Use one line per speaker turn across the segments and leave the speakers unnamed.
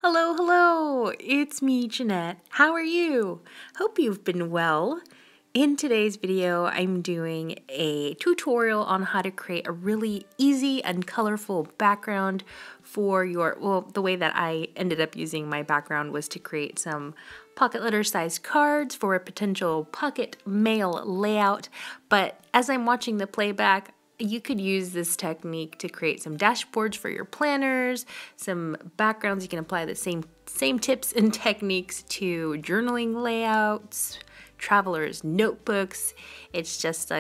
Hello, hello, it's me, Janette. How are you? Hope you've been well. In today's video, I'm doing a tutorial on how to create a really easy and colorful background for the way that I ended up using my background was to create some pocket letter sized cards for a potential pocket mail layout. But as I'm watching the playback, you could use this technique to create some dashboards for your planners, some backgrounds. You can apply the same tips and techniques to journaling layouts, travelers' notebooks. It's just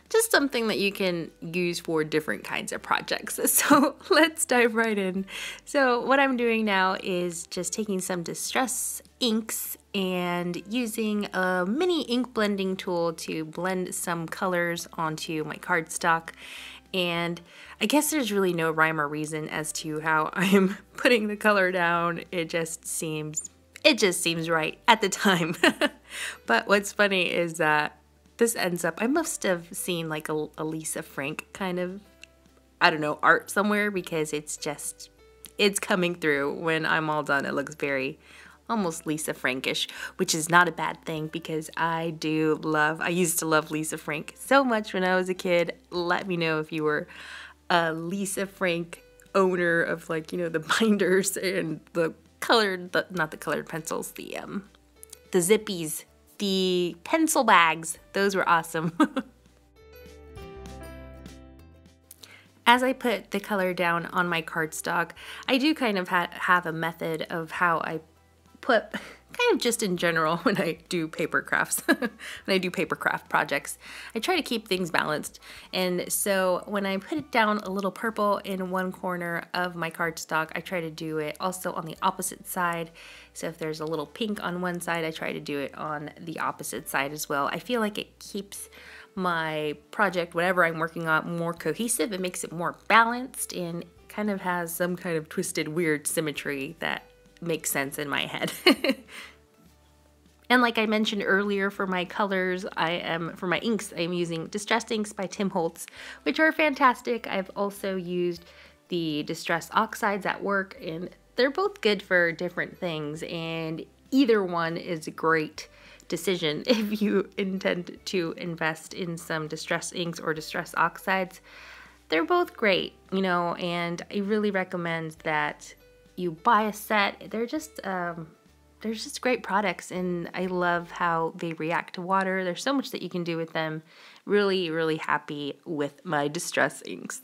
just something that you can use for different kinds of projects. So let's dive right in. So what I'm doing now is just taking some distress inks and using a mini ink blending tool to blend some colors onto my cardstock. And I guess there's really no rhyme or reason as to how I'm putting the color down. It just seems right at the time. But what's funny is that this ends up, I must have seen like a Lisa Frank kind of, I don't know, art somewhere, because it's coming through. When I'm all done, it looks very almost Lisa Frankish, which is not a bad thing because I used to love Lisa Frank so much when I was a kid. Let me know if you were a Lisa Frank owner of, like, you know, the binders and the colored, not the colored pencils, the zippies, the pencil bags. Those were awesome. As I put the color down on my cardstock, I do kind of have a method of how I put, kind of just in general when I do paper crafts, when I do paper craft projects, I try to keep things balanced. And so when I put it down a little purple in one corner of my cardstock, I try to do it also on the opposite side. So if there's a little pink on one side, I try to do it on the opposite side as well. I feel like it keeps my project, whatever I'm working on, more cohesive. It makes it more balanced and kind of has some kind of twisted, weird symmetry that makes sense in my head. And like I mentioned earlier, for my colors, for my inks, I'm using Distress Inks by Tim Holtz, which are fantastic. I've also used the Distress Oxides at work, and they're both good for different things, and either one is a great decision if you intend to invest in some Distress Inks or Distress Oxides. They're both great, you know, and I really recommend that you buy a set. They're just great products, and I love how they react to water. There's so much that you can do with them. Really, really happy with my Distress Inks.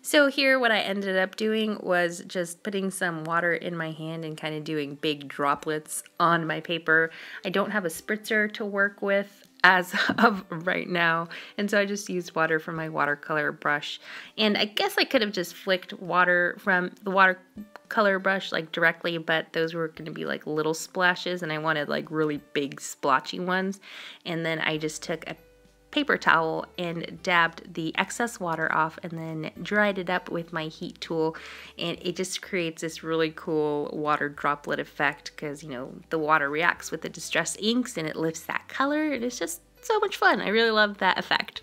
So here what I ended up doing was just putting some water in my hand and kind of doing big droplets on my paper. I don't have a spritzer to work with as of right now, and so I just used water from my watercolor brush. And I guess I could have just flicked water from the watercolor brush like directly, but those were going to be like little splashes, and I wanted like really big splotchy ones. And then I just took a paper towel and dabbed the excess water off and then dried it up with my heat tool, and it just creates this really cool water droplet effect because, you know, the water reacts with the Distress Inks and it lifts that color, and it's just so much fun. I really love that effect.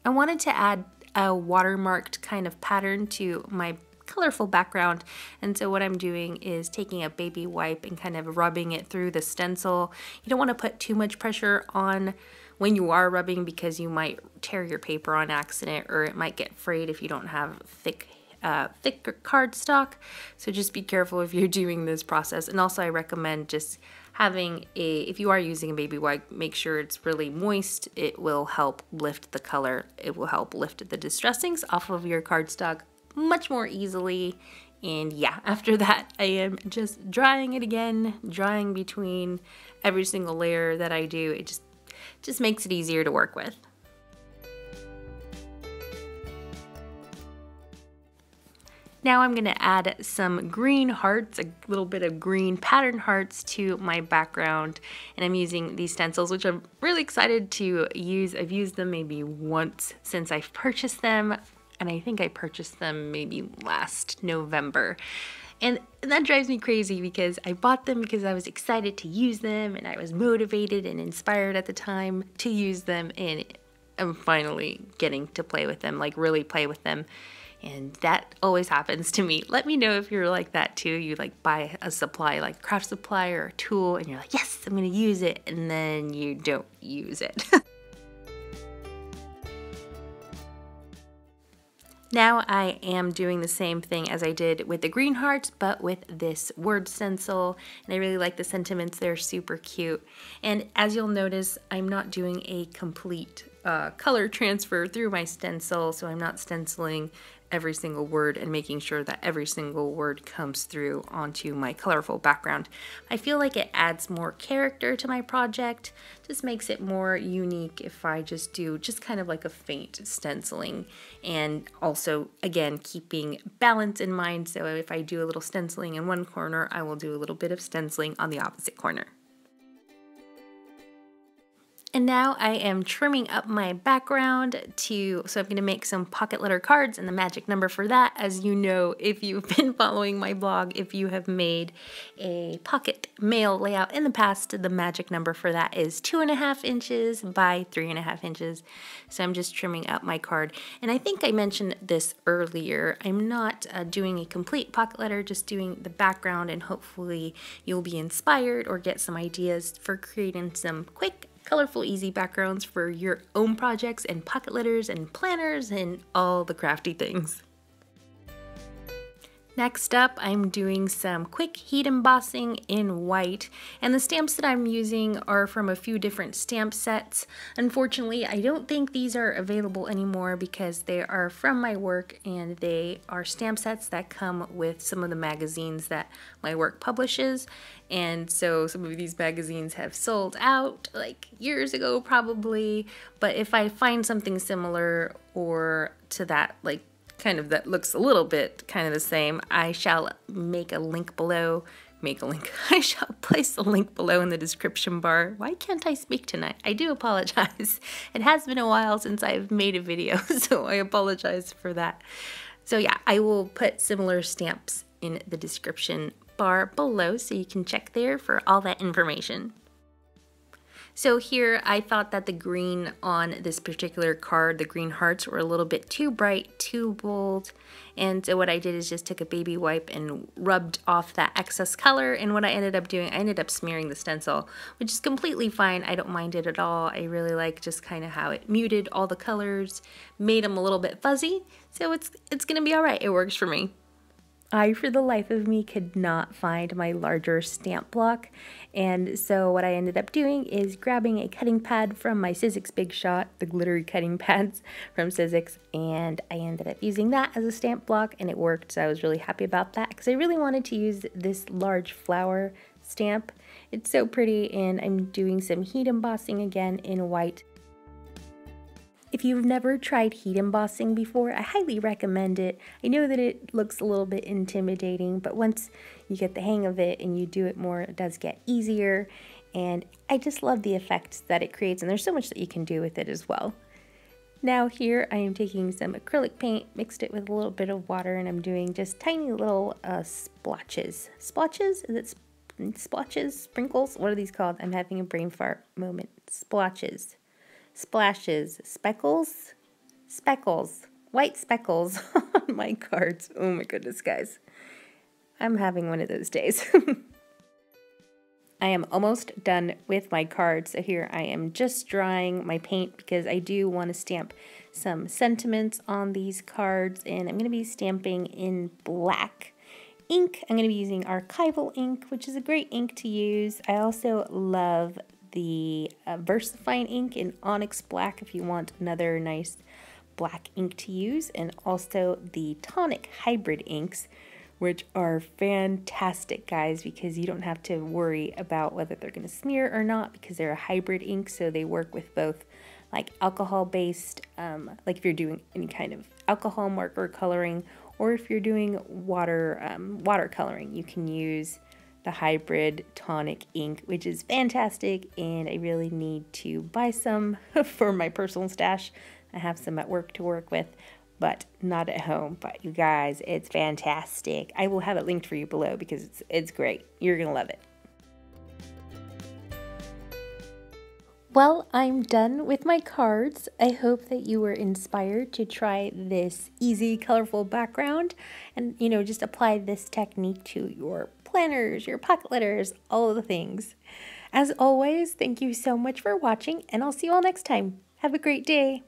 I wanted to add a watermarked kind of pattern to my colorful background, and so what I'm doing is taking a baby wipe and kind of rubbing it through the stencil. You don't want to put too much pressure on when you are rubbing because you might tear your paper on accident, or it might get frayed if you don't have thicker cardstock. So just be careful if you're doing this process. And also I recommend just having if you are using a baby wipe, make sure it's really moist. It will help lift the color. It will help lift the Distress Inks off of your cardstock much more easily. And yeah, after that I am just drying it again, drying between every single layer that I do. It just makes it easier to work with. Now I'm going to add some green hearts, a little bit of green pattern hearts to my background, and I'm using these stencils, which I'm really excited to use. I've used them maybe once since I've purchased them, and I think I purchased them maybe last November. And that drives me crazy because I bought them because I was excited to use them, and I was motivated and inspired at the time to use them, and I'm finally getting to play with them, like really play with them. And that always happens to me. Let me know if you're like that too. You like buy a supply, like craft supply or a tool, and you're like, yes, I'm gonna use it, and then you don't use it. Now I am doing the same thing as I did with the green hearts, but with this word stencil, and I really like the sentiments. They're super cute. And as you'll notice, I'm not doing a complete color transfer through my stencil, so I'm not stenciling every single word and making sure that every single word comes through onto my colorful background. I feel like it adds more character to my project, just makes it more unique if I just do just kind of like a faint stenciling, and also again keeping balance in mind. So if I do a little stenciling in one corner, I will do a little bit of stenciling on the opposite corner. And now I am trimming up my background so I'm going to make some pocket letter cards, and the magic number for that, as you know if you've been following my blog, if you have made a pocket mail layout in the past, the magic number for that is 2.5 inches by 3.5 inches. So I'm just trimming up my card. And I think I mentioned this earlier, I'm not doing a complete pocket letter, just doing the background, and hopefully you'll be inspired or get some ideas for creating some quick, colorful, easy backgrounds for your own projects and pocket letters and planners and all the crafty things. Next up, I'm doing some quick heat embossing in white, and the stamps that I'm using are from a few different stamp sets. Unfortunately, I don't think these are available anymore because they are from my work, and they are stamp sets that come with some of the magazines that my work publishes. And so some of these magazines have sold out like years ago probably, but if I find something similar or to that, like kind of that looks a little bit kind of the same, I shall make a link below. I shall place a link below in the description bar. Why can't I speak tonight? I do apologize. It has been a while since I've made a video, so I apologize for that. So yeah, I will put similar stamps in the description bar below so you can check there for all that information. So here I thought that the green on this particular card, the green hearts, were a little bit too bright, too bold, and so what I did is just took a baby wipe and rubbed off that excess color, and what I ended up doing, I ended up smearing the stencil, which is completely fine. I don't mind it at all. I really like just kind of how it muted all the colors, made them a little bit fuzzy, so it's gonna be all right. It works for me. I, for the life of me, could not find my larger stamp block, and so what I ended up doing is grabbing a cutting pad from my Sizzix Big Shot, the glittery cutting pads from Sizzix, and I ended up using that as a stamp block, and it worked, so I was really happy about that because I really wanted to use this large flower stamp. It's so pretty, and I'm doing some heat embossing again in white. If you've never tried heat embossing before, I highly recommend it. I know that it looks a little bit intimidating, but once you get the hang of it and you do it more, it does get easier. And I just love the effects that it creates, and there's so much that you can do with it as well. Now here I am taking some acrylic paint, mixed it with a little bit of water, and I'm doing just tiny little splotches. Splotches? Is it splotches? Sprinkles? What are these called? I'm having a brain fart moment. Splotches. Splashes, speckles, white speckles on my cards. Oh my goodness, guys. I'm having one of those days. I am almost done with my cards. So here I am just drying my paint because I do want to stamp some sentiments on these cards, and I'm going to be stamping in black ink. I'm going to be using archival ink, which is a great ink to use. I also love the VersaFine ink in Onyx Black if you want another nice black ink to use, and also the Tonic hybrid inks, which are fantastic, guys, because you don't have to worry about whether they're going to smear or not because they're a hybrid ink, so they work with both like alcohol-based, like if you're doing any kind of alcohol marker coloring, or if you're doing watercoloring, you can use the hybrid Tonic ink, which is fantastic, and I really need to buy some for my personal stash. I have some at work to work with, but not at home. But you guys, it's fantastic. I will have it linked for you below because it's great. You're gonna love it. Well, I'm done with my cards. I hope that you were inspired to try this easy, colorful background and, just apply this technique to your planners, your pocket letters, all of the things. As always, thank you so much for watching, and I'll see you all next time. Have a great day.